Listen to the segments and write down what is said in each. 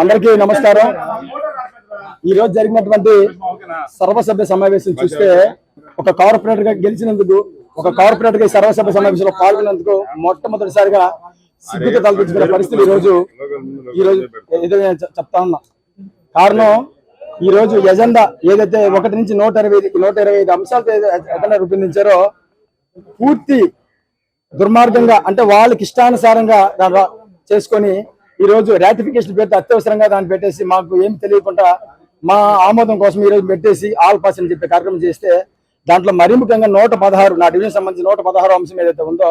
అందరికీ నమస్కారం. ఈ రోజు జరిగినటువంటి సర్వసభ్య సమావేశం చూస్తే ఒక కార్పొరేటర్ గా గెలిచినందుకు, ఒక కార్పొరేటర్ గా సర్వసభ్య సమావేశంలో పాల్గొన్నందుకు మొట్టమొదటిసారిగా సిగ్గుతో తలదించుకునే పరిస్థితి ఈ రోజు ఏదైనా చెప్తా ఉన్నా. కారణం, ఈ రోజు ఎజెండా ఏదైతే 1 నుంచి 125 అంశాలతో ఎజెండా రూపొందించారో పూర్తి దుర్మార్గంగా, అంటే వాళ్ళకి ఇష్టానుసారంగా చేసుకొని ఈ రోజు రాటిఫికేషన్ పేరుతో అత్యవసరంగా దాన్ని పెట్టేసి మాకు ఏం తెలియకుండా మా ఆమోదం కోసం ఈ రోజు పెట్టేసి ఆల్ పాస్ అని చెప్పే కార్యక్రమం చేస్తే, దాంట్లో మరీ ముఖ్యంగా 116 నా డివిజన్ సంబంధించి 116 అంశం ఏదైతే ఉందో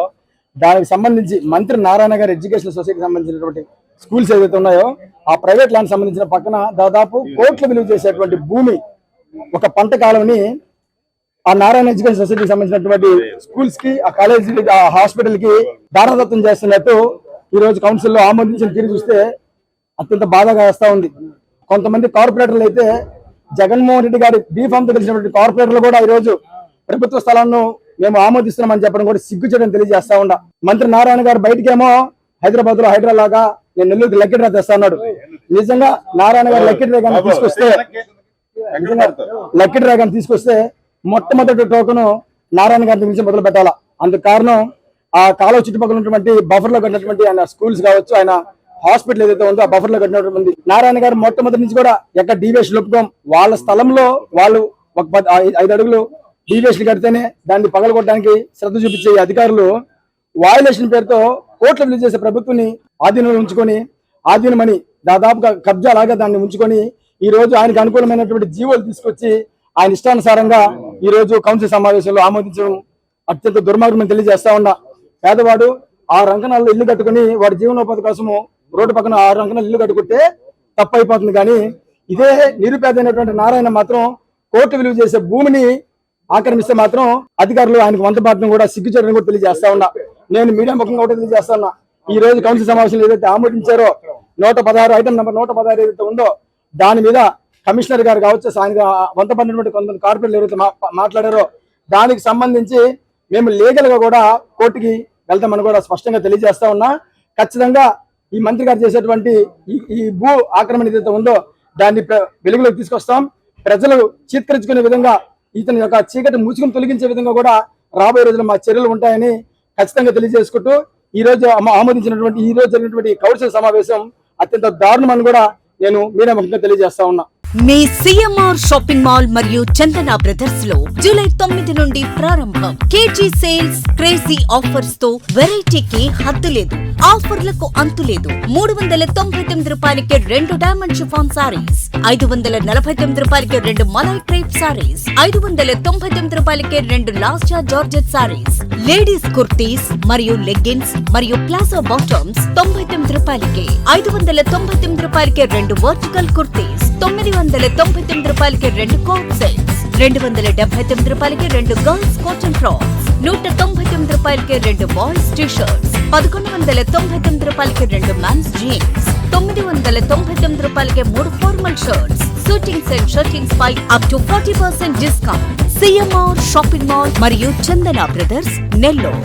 దానికి సంబంధించి మంత్రి నారాయణ గారి ఎడ్యుకేషన్ సొసైటీకి సంబంధించినటువంటి స్కూల్స్ ఏదైతే ఉన్నాయో ఆ ప్రైవేట్ ల్యాండ్ సంబంధించిన పక్కన దాదాపు కోట్ల విలువ చేసేటువంటి భూమి, ఒక పంట కాలంని ఆ నారాయణ ఎడ్యుకేషన్ సొసైటీకి సంబంధించినటువంటి స్కూల్స్ కి, ఆ కాలేజీ, ఆ హాస్పిటల్ కి దానదత్తం చేస్తున్నట్టు ఈ రోజు కౌన్సిల్లో ఆమోదించిన తీరు చూస్తే అత్యంత బాధగా వేస్తా ఉంది. కొంతమంది కార్పొరేటర్లు అయితే జగన్మోహన్ రెడ్డి గారి బీఫామ్ తో తెలిసినటువంటి కార్పొరేటర్లు కూడా ఈ రోజు ప్రభుత్వ స్థలాలను మేము ఆమోదిస్తున్నామని చెప్పడం కూడా సిగ్గు చేయడం తెలియజేస్తా ఉండ. మంత్రి నారాయణ గారు బయటకేమో హైదరాబాద్ లో హైడ్రా లాగా నేను నెల్లూరుకి లక్కీ డ్రా తెస్తా ఉన్నాడు. నిజంగా నారాయణ గారు లక్కీ డ్రా కానీ తీసుకొస్తే మొట్టమొదటి టోకను నారాయణ గారి నుంచి మొదలు పెట్టాలా. అందుకు కారణం, ఆ కాలువ చుట్టుపక్కల ఉన్నటువంటి బఫర్ లో కట్టినటువంటి ఆయన స్కూల్స్ కావచ్చు, ఆయన హాస్పిటల్ ఏదైతే ఉందో ఆ బఫర్ లో కట్టినటువంటి నారాయణ గారు మొట్టమొదటి నుంచి కూడా ఎక్కడ డీవియేషన్ ఒప్పుకోం. వాళ్ళ స్థలంలో వాళ్ళు ఒక 5 అడుగులు డీవియేషన్ కడితేనే దాన్ని పగలగొట్టడానికి శ్రద్ధ చూపించే అధికారులు వాయులేషన్ పేరుతో కోట్ల విలువ చేసే ప్రభుత్వాన్ని ఆధీనంలో ఉంచుకొని, ఆధీనమని దాదాపుగా కబ్జా లాగా దాన్ని ఉంచుకొని ఈ రోజు ఆయనకు అనుకూలమైనటువంటి జీవోలు తీసుకొచ్చి ఆయన ఇష్టానుసారంగా ఈ రోజు కౌన్సిల్ సమావేశంలో ఆమోదించడం అత్యంత దుర్మార్గం తెలియజేస్తా ఉన్నా. పేదవాడు 6 అంకణాల్లో ఇల్లు కట్టుకుని వాడి జీవనోపాధి కోసము రోడ్డు పక్కన 6 అంకణాలు ఇల్లు కట్టుకుంటే తప్పైపోతుంది. కానీ ఇదే నిరుపేదైనటువంటి నారాయణ మాత్రం కోట్లు విలువ చేసే భూమిని ఆక్రమిస్తే మాత్రం అధికారులు ఆయనకు వంతపాటను కూడా సిగ్గు చేయడం కూడా తెలియజేస్తా ఉన్నా. నేను మీడియా ముఖంగా కూడా తెలియజేస్తా ఉన్నా. ఈ రోజు కౌన్సిల్ సమావేశంలో ఏదైతే ఆమోదించారో 116 ఐటమ్ నెంబర్ 116 ఏదైతే ఉందో దాని మీద కమిషనర్ గారు కావచ్చు, ఆయన వంతపడినటువంటి కొంతమంది కార్పొరేట్లు ఎవరైతే మాట్లాడారో దానికి సంబంధించి మేము లీగల్ గా కూడా కోర్టుకి వెళ్తామని కూడా స్పష్టంగా తెలియజేస్తా ఉన్నా. ఖచ్చితంగా ఈ మంత్రి గారు చేసేటువంటి ఈ భూ ఆక్రమణ ఏదైతే ఉందో దాన్ని వెలుగులోకి తీసుకొస్తాం. ప్రజలు చీత్కరించుకునే విధంగా, ఇతని యొక్క చీకటి ముసుగును తొలగించే విధంగా కూడా రాబోయే రోజుల్లో మా చర్యలు ఉంటాయని ఖచ్చితంగా తెలియజేసుకుంటూ ఈ రోజు ఆమోదించినటువంటి ఈ రోజు జరిగినటువంటి కౌన్సిల్ సమావేశం అత్యంత దారుణమని కూడా నేను మీడియా ముఖ్యంగా తెలియజేస్తా ఉన్నా. మీ సిఎంఆర్ షాపింగ్ మాల్ మరియు చందన బ్రదర్స్ లో జూలై 9 నుండి ప్రారంభం. కేజీ సేల్స్, క్రేజీ ఆఫర్స్ తో వెరైటీకి హద్దు లేదు, ఆఫర్లకు అంతు లేదు. 399 రూపాయలకి 2 డైమండ్ షిఫాన్ సారీస్, 549 రూపాయలకి 2 మలై క్రేప్ సారీస్, 599 రూపాయలకి 2 లాస్టా జార్జెట్ సారీస్, లేడీస్ కుర్తీస్ మరియు లెగ్గిన్స్ మరియు ప్లాజో బాటమ్స్ 99 రూపాయలకి, 599 రూపాయలకి 2 వర్టికల్ కుర్తీస్, 999 రూపాయలకి 2 కోట్ సెట్స్, 279 రూపాయలకి 2 గర్ల్స్ కాటన్ ఫ్రాక్స్, 199 రూపాయలకి 2 బాయ్స్ టీ షర్ట్స్, 1199 రూపాయలకి 2 మెన్స్ జీన్స్, 999 రూపాయలకి 3 formal shirts, suitings and shirtings పై up to 40% discount. CMR shopping mall మరియు చందన బ్రదర్స్, నెల్లూరు.